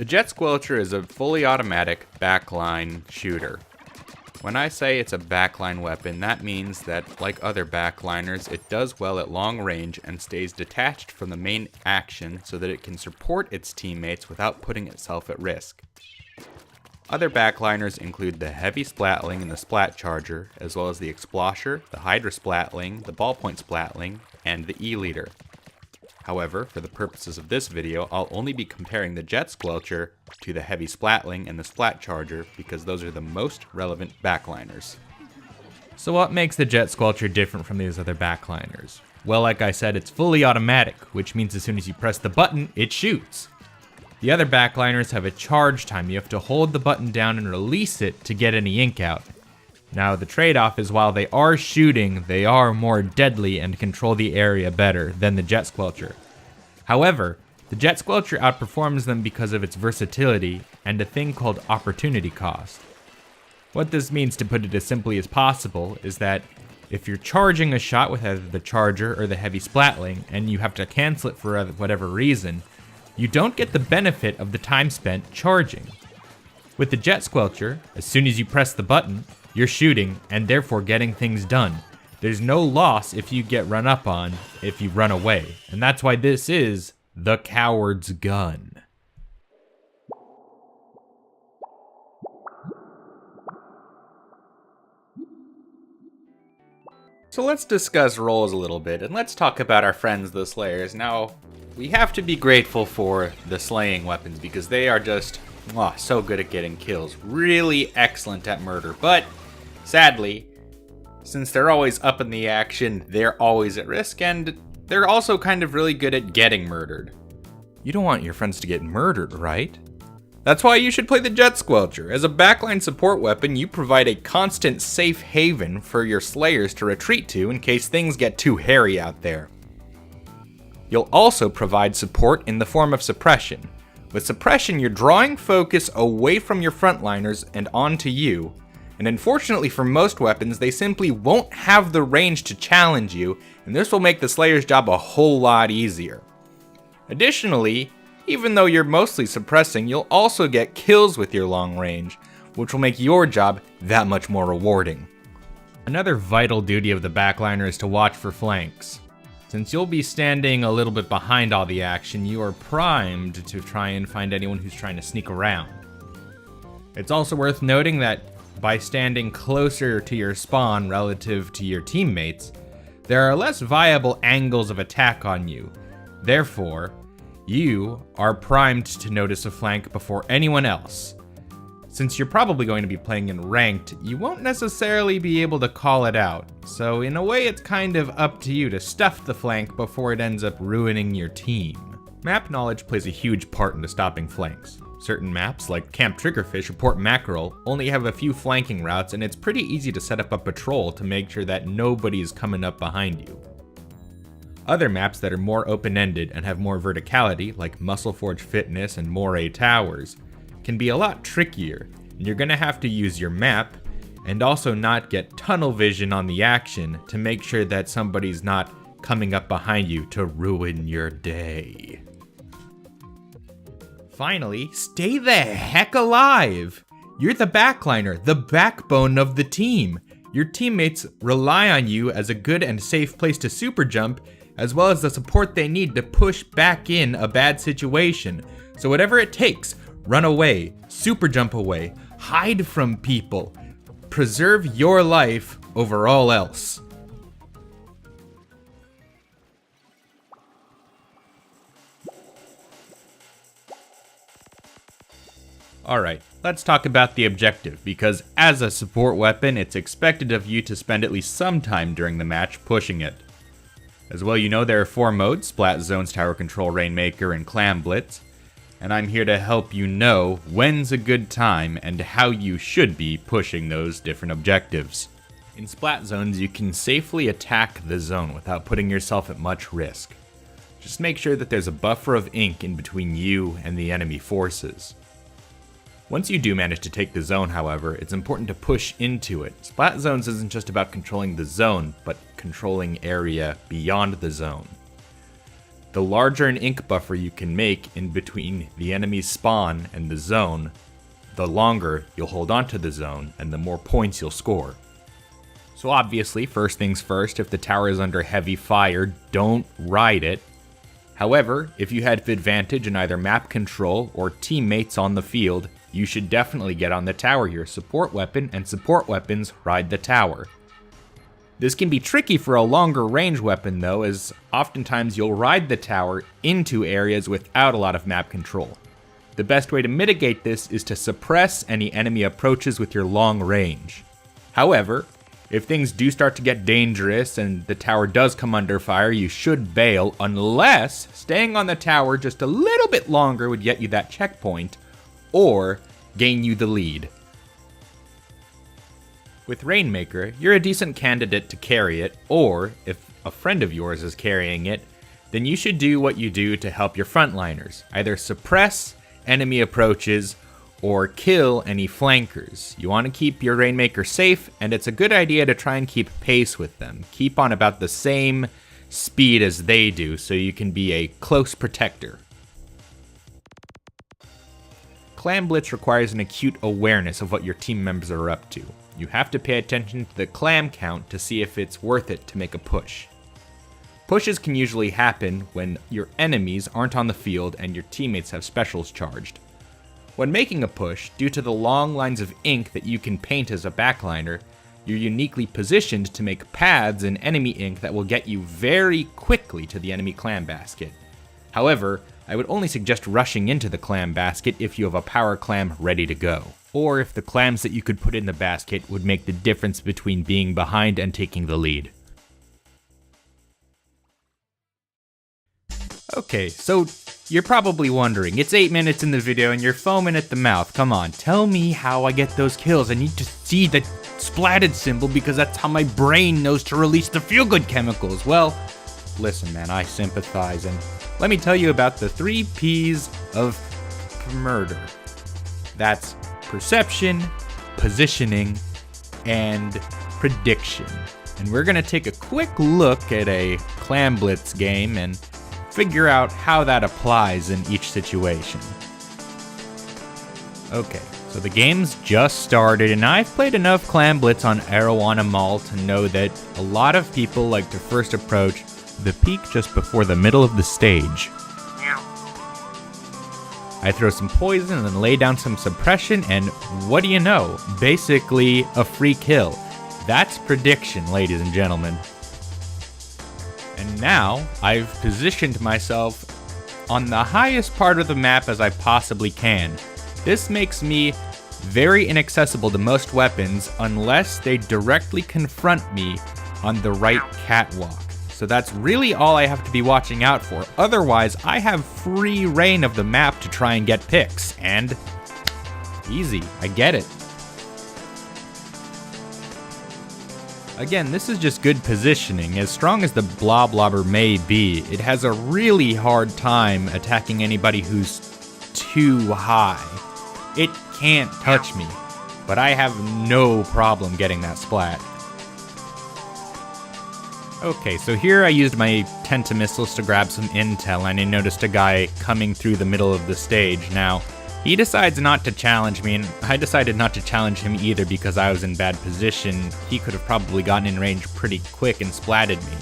Jet Squelcher is a fully automatic backline shooter. When I say it's a backline weapon, that means that, like other backliners, it does well at long range and stays detached from the main action so that it can support its teammates without putting itself at risk. Other backliners include the Heavy Splatling and the Splat Charger, as well as the Splotcher, the Hydra Splatling, the Ballpoint Splatling, and the E-Leader. However, for the purposes of this video, I'll only be comparing the Jet Squelcher to the Heavy Splatling and the Splat Charger because those are the most relevant backliners. So what makes the Jet Squelcher different from these other backliners? Well, like I said, it's fully automatic, which means as soon as you press the button, it shoots. The other backliners have a charge time. You have to hold the button down and release it to get any ink out. Now, the trade-off is while they are shooting, they are more deadly and control the area better than the Jet Squelcher. However, the Jet Squelcher outperforms them because of its versatility and a thing called opportunity cost. What this means, to put it as simply as possible, is that if you're charging a shot with either the Charger or the Heavy Splatling, and you have to cancel it for whatever reason, you don't get the benefit of the time spent charging. With the Jet Squelcher, as soon as you press the button, you're shooting and therefore getting things done. There's no loss if you get run up on, if you run away. And that's why this is the coward's gun. So let's discuss roles a little bit, and let's talk about our friends the Slayers. Now, we have to be grateful for the slaying weapons because they are just so good at getting kills. Really excellent at murder, but sadly, since they're always up in the action, they're always at risk, and they're also kind of really good at getting murdered. You don't want your friends to get murdered, right? That's why you should play the Jet Squelcher. As a backline support weapon, you provide a constant safe haven for your Slayers to retreat to in case things get too hairy out there. You'll also provide support in the form of suppression. With suppression, you're drawing focus away from your frontliners and onto you, and unfortunately for most weapons, they simply won't have the range to challenge you, and this will make the Slayer's job a whole lot easier. Additionally, even though you're mostly suppressing, you'll also get kills with your long range, which will make your job that much more rewarding. Another vital duty of the backliner is to watch for flanks. Since you'll be standing a little bit behind all the action, you are primed to try and find anyone who's trying to sneak around. It's also worth noting that by standing closer to your spawn relative to your teammates, there are less viable angles of attack on you. Therefore, you are primed to notice a flank before anyone else. Since you're probably going to be playing in ranked, you won't necessarily be able to call it out. So in a way, it's kind of up to you to stuff the flank before it ends up ruining your team. Map knowledge plays a huge part into stopping flanks. Certain maps, like Camp Triggerfish or Port Mackerel, only have a few flanking routes, and it's pretty easy to set up a patrol to make sure that nobody's coming up behind you. Other maps that are more open-ended and have more verticality, like Muscleforge Fitness and Moray Towers, can be a lot trickier, and you're going to have to use your map and also not get tunnel vision on the action to make sure that somebody's not coming up behind you to ruin your day. Finally, stay the heck alive! You're the backliner, the backbone of the team. Your teammates rely on you as a good and safe place to super jump, as well as the support they need to push back in a bad situation. So whatever it takes, run away, super jump away, hide from people, preserve your life over all else. Alright, let's talk about the objective, because as a support weapon, it's expected of you to spend at least some time during the match pushing it. As well, you know there are 4 modes: Splat Zones, Tower Control, Rainmaker, and Clam Blitz. And I'm here to help you know when's a good time and how you should be pushing those different objectives. In Splat Zones, you can safely attack the zone without putting yourself at much risk. Just make sure that there's a buffer of ink in between you and the enemy forces. Once you do manage to take the zone, however, it's important to push into it. Splat Zones isn't just about controlling the zone, but controlling area beyond the zone. The larger an ink buffer you can make in between the enemy's spawn and the zone, the longer you'll hold on to the zone and the more points you'll score. So obviously, first things first, if the tower is under heavy fire, don't ride it. However, if you have advantage in either map control or teammates on the field, you should definitely get on the tower here. Support weapon and support weapons ride the tower. This can be tricky for a longer range weapon though, as oftentimes you'll ride the tower into areas without a lot of map control. The best way to mitigate this is to suppress any enemy approaches with your long range. However, if things do start to get dangerous and the tower does come under fire, you should bail unless staying on the tower just a little bit longer would get you that checkpoint or gain you the lead. With Rainmaker, you're a decent candidate to carry it, or if a friend of yours is carrying it, then you should do what you do to help your frontliners. Either suppress enemy approaches or kill any flankers. You want to keep your Rainmaker safe, and it's a good idea to try and keep pace with them. Keep on about the same speed as they do so you can be a close protector. Clam Blitz requires an acute awareness of what your team members are up to. You have to pay attention to the clam count to see if it's worth it to make a push. Pushes can usually happen when your enemies aren't on the field and your teammates have specials charged. When making a push, due to the long lines of ink that you can paint as a backliner, you're uniquely positioned to make paths in enemy ink that will get you very quickly to the enemy clam basket. However, I would only suggest rushing into the clam basket if you have a power clam ready to go, or if the clams that you could put in the basket would make the difference between being behind and taking the lead. Okay, so you're probably wondering, it's 8 minutes in the video and you're foaming at the mouth. Come on, tell me how I get those kills. I need to see the splatted symbol because that's how my brain knows to release the feel-good chemicals. Well, listen man, I sympathize, and let me tell you about the 3 P's of murder. That's perception, positioning, and prediction. And we're gonna take a quick look at a Clam Blitz game and figure out how that applies in each situation. Okay, so the game's just started, and I've played enough Clam Blitz on Arowana Mall to know that a lot of people like to first approach the peak just before the middle of the stage. I throw some poison and then lay down some suppression, and what do you know? Basically a free kill. That's prediction, ladies and gentlemen. And now, I've positioned myself on the highest part of the map as I possibly can. This makes me very inaccessible to most weapons unless they directly confront me on the right catwalk. So that's really all I have to be watching out for. Otherwise, I have free reign of the map to try and get picks. And easy, I get it. Again, this is just good positioning. As strong as the Bloblobber may be, it has a really hard time attacking anybody who's too high. It can't touch me, but I have no problem getting that splat. Okay, so here I used my Tentamissiles to grab some intel, and I noticed a guy coming through the middle of the stage. Now, he decides not to challenge me, and I decided not to challenge him either because I was in bad position. He could have probably gotten in range pretty quick and splatted me.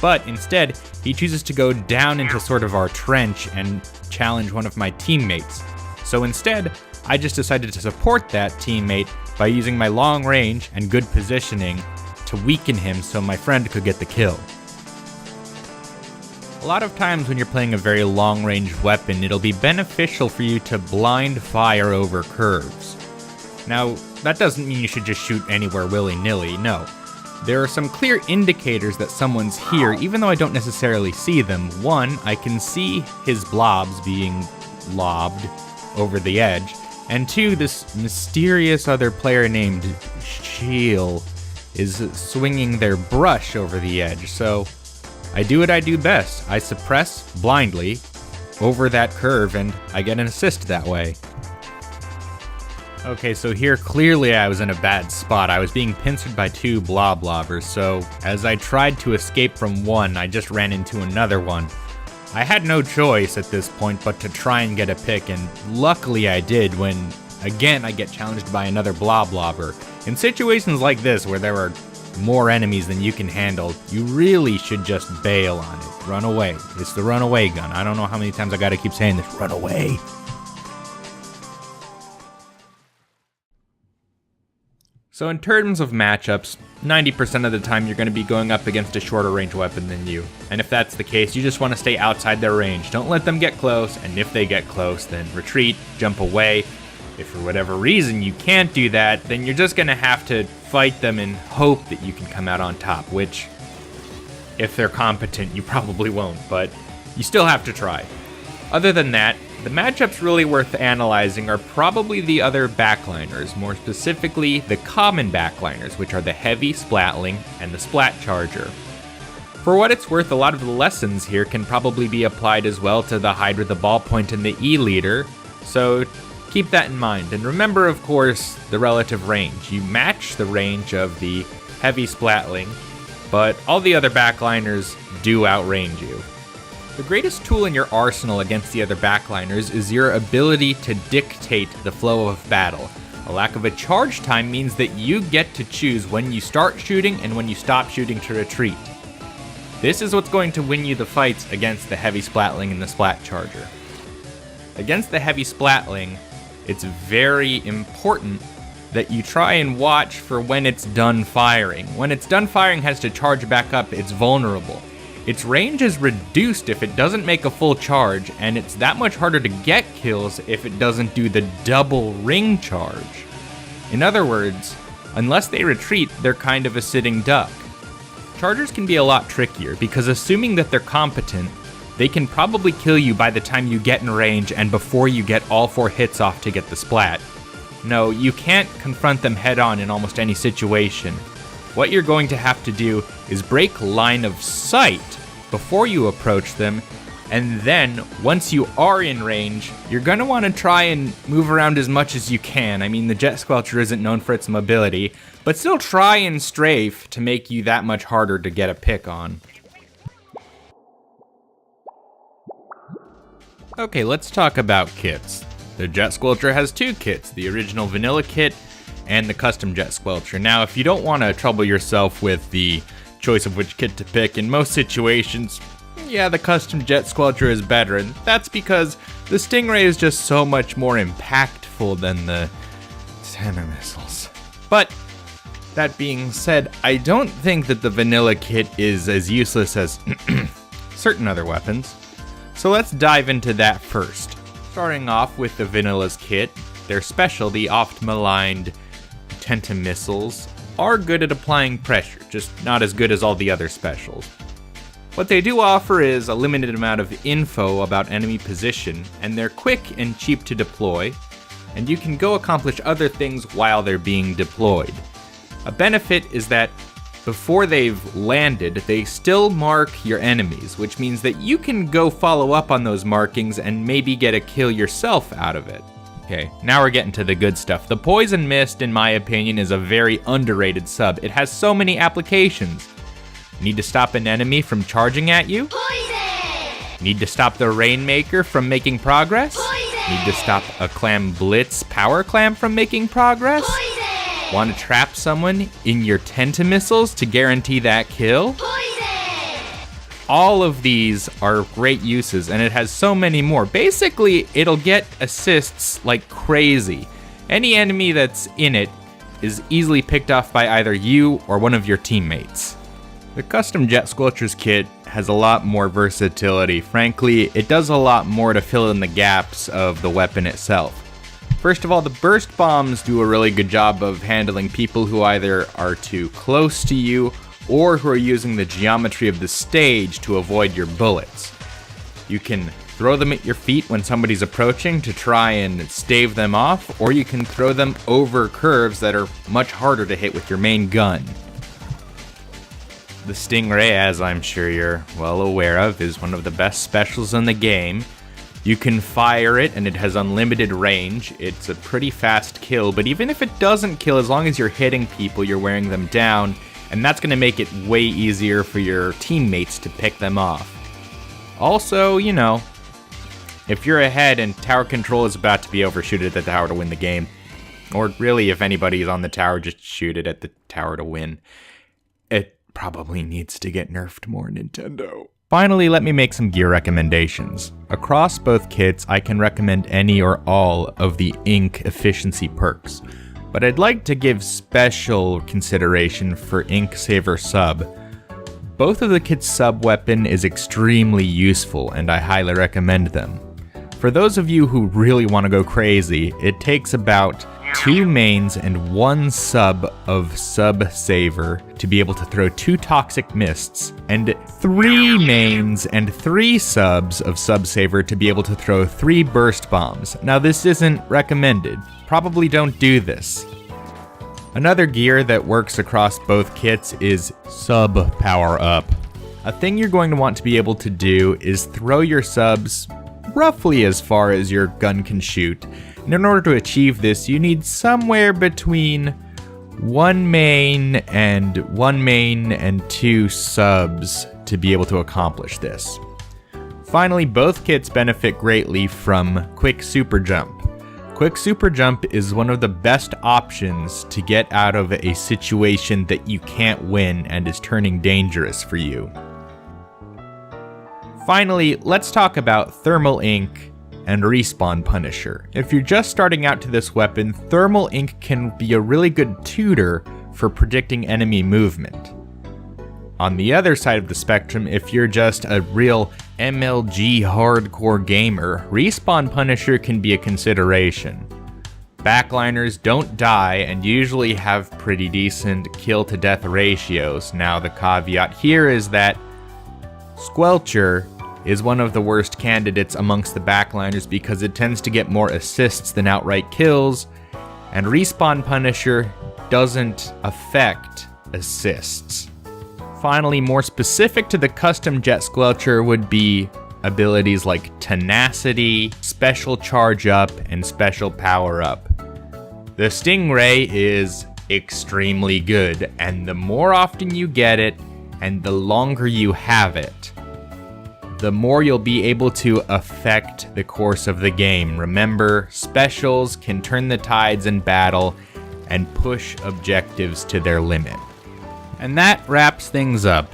But instead, he chooses to go down into sort of our trench and challenge one of my teammates. So instead, I just decided to support that teammate by using my long range and good positioning to weaken him so my friend could get the kill. A lot of times when you're playing a very long-range weapon, it'll be beneficial for you to blind fire over curves. Now, that doesn't mean you should just shoot anywhere willy-nilly, no. There are some clear indicators that someone's here, even though I don't necessarily see them. One, I can see his blobs being lobbed over the edge. And two, this mysterious other player named Sheel is swinging their brush over the edge, so I do what I do best. I suppress blindly over that curve, and I get an assist that way. Okay, so here clearly I was in a bad spot. I was being pincered by 2 Bloblobbers, so as I tried to escape from one, I just ran into another one. I had no choice at this point but to try and get a pick, and luckily I did when, again, I get challenged by another bloblobber. In situations like this where there are more enemies than you can handle, you really should just bail on it. Run away. It's the runaway gun. I don't know how many times I gotta keep saying this. Run away. So in terms of matchups, 90% of the time you're going to be going up against a shorter range weapon than you. And if that's the case, you just want to stay outside their range. Don't let them get close, and if they get close, then retreat, jump away. If for whatever reason you can't do that, then you're just going to have to fight them and hope that you can come out on top, which, if they're competent, you probably won't, but you still have to try. Other than that, the matchups really worth analyzing are probably the other backliners, more specifically the common backliners, which are the Heavy Splatling and the Splat Charger. For what it's worth, a lot of the lessons here can probably be applied as well to the Hydra, the Ballpoint, and the E-Leader, so keep that in mind. And remember, of course, the relative range. You match the range of the Heavy Splatling, but all the other backliners do outrange you. The greatest tool in your arsenal against the other backliners is your ability to dictate the flow of battle. A lack of a charge time means that you get to choose when you start shooting and when you stop shooting to retreat. This is what's going to win you the fights against the Heavy Splatling and the Splat Charger. Against the Heavy Splatling, it's very important that you try and watch for when it's done firing. When it's done firing, it has to charge back up, it's vulnerable. Its range is reduced if it doesn't make a full charge, and it's that much harder to get kills if it doesn't do the double ring charge. In other words, unless they retreat, they're kind of a sitting duck. Chargers can be a lot trickier, because assuming that they're competent, they can probably kill you by the time you get in range and before you get all 4 hits off to get the splat. No, you can't confront them head on in almost any situation. What you're going to have to do is break line of sight before you approach them, and then once you are in range, you're going to want to try and move around as much as you can. I mean, the Jet Squelcher isn't known for its mobility, but still try and strafe to make you that much harder to get a pick on. Okay, let's talk about kits. The Jet Squelcher has 2 kits, the original vanilla kit and the custom Jet Squelcher. Now, if you don't want to trouble yourself with the choice of which kit to pick, in most situations, yeah, the custom Jet Squelcher is better, and that's because the Stingray is just so much more impactful than the Tana missiles. But that being said, I don't think that the vanilla kit is as useless as certain other weapons. So let's dive into that first. Starting off with the vanilla's kit, their special, the oft-maligned Tenta missiles, are good at applying pressure, just not as good as all the other specials. What they do offer is a limited amount of info about enemy position, and they're quick and cheap to deploy, and you can go accomplish other things while they're being deployed. A benefit is that before they've landed, they still mark your enemies, which means that you can go follow up on those markings and maybe get a kill yourself out of it. Okay, now we're getting to the good stuff. The Poison Mist, in my opinion, is a very underrated sub. It has so many applications. Need to stop an enemy from charging at you? Poison! Need to stop the Rainmaker from making progress? Poison! Need to stop a Clam Blitz Power Clam from making progress? Poison! Want to trap someone in your Tenta missiles to guarantee that kill? Poison! All of these are great uses, and it has so many more. Basically, it'll get assists like crazy. Any enemy that's in it is easily picked off by either you or one of your teammates. The custom Jet Squelcher's kit has a lot more versatility. Frankly, it does a lot more to fill in the gaps of the weapon itself. First of all, the burst bombs do a really good job of handling people who either are too close to you or who are using the geometry of the stage to avoid your bullets. You can throw them at your feet when somebody's approaching to try and stave them off, or you can throw them over curves that are much harder to hit with your main gun. The Stingray, as I'm sure you're well aware of, is one of the best specials in the game. You can fire it and it has unlimited range. It's a pretty fast kill, but even if it doesn't kill, as long as you're hitting people, you're wearing them down, and that's going to make it way easier for your teammates to pick them off. Also, you know, if you're ahead and tower control is about to be over, shoot it at the tower to win the game. Or really, if anybody's on the tower, just shoot it at the tower to win. It probably needs to get nerfed more, Nintendo. Finally, let me make some gear recommendations. Across both kits, I can recommend any or all of the ink efficiency perks, but I'd like to give special consideration for Ink Saver Sub. Both of the kits' sub weapon is extremely useful, and I highly recommend them. For those of you who really want to go crazy, it takes about 2 mains and 1 sub of Sub Saver to be able to throw 2 Toxic Mists, and 3 mains and 3 subs of Sub Saver to be able to throw 3 Burst Bombs. Now this isn't recommended. Probably don't do this. Another gear that works across both kits is Sub Power Up. A thing you're going to want to be able to do is throw your subs roughly as far as your gun can shoot. And in order to achieve this, you need somewhere between 1 main and 2 subs to be able to accomplish this. Finally, both kits benefit greatly from Quick Super Jump. Quick Super Jump is one of the best options to get out of a situation that you can't win and is turning dangerous for you. Finally, let's talk about Thermal Ink and Respawn Punisher. If you're just starting out to this weapon, Thermal Ink can be a really good tutor for predicting enemy movement. On the other side of the spectrum, if you're just a real MLG hardcore gamer, Respawn Punisher can be a consideration. Backliners don't die and usually have pretty decent kill to death ratios. Now the caveat here is that Squelcher is one of the worst candidates amongst the backliners because it tends to get more assists than outright kills, and Respawn Punisher doesn't affect assists. Finally, more specific to the custom Jet Squelcher would be abilities like Tenacity, Special Charge Up, and Special Power Up. The Stingray is extremely good, and the more often you get it, and the longer you have it, the more you'll be able to affect the course of the game. Remember, specials can turn the tides in battle and push objectives to their limit. And that wraps things up.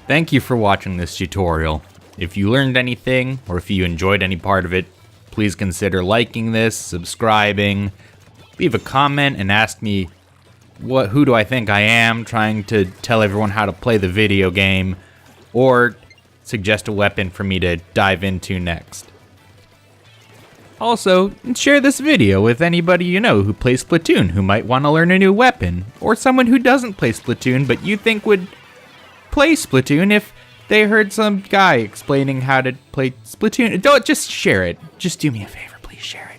Thank you for watching this tutorial. If you learned anything, or if you enjoyed any part of it, please consider liking this, subscribing, leave a comment and ask me who do I think I am, trying to tell everyone how to play the video game, or suggest a weapon for me to dive into next. Also, share this video with anybody you know who plays Splatoon who might want to learn a new weapon, or someone who doesn't play Splatoon but you think would play Splatoon if they heard some guy explaining how to play Splatoon. Don't just share it. Just do me a favor, please share it.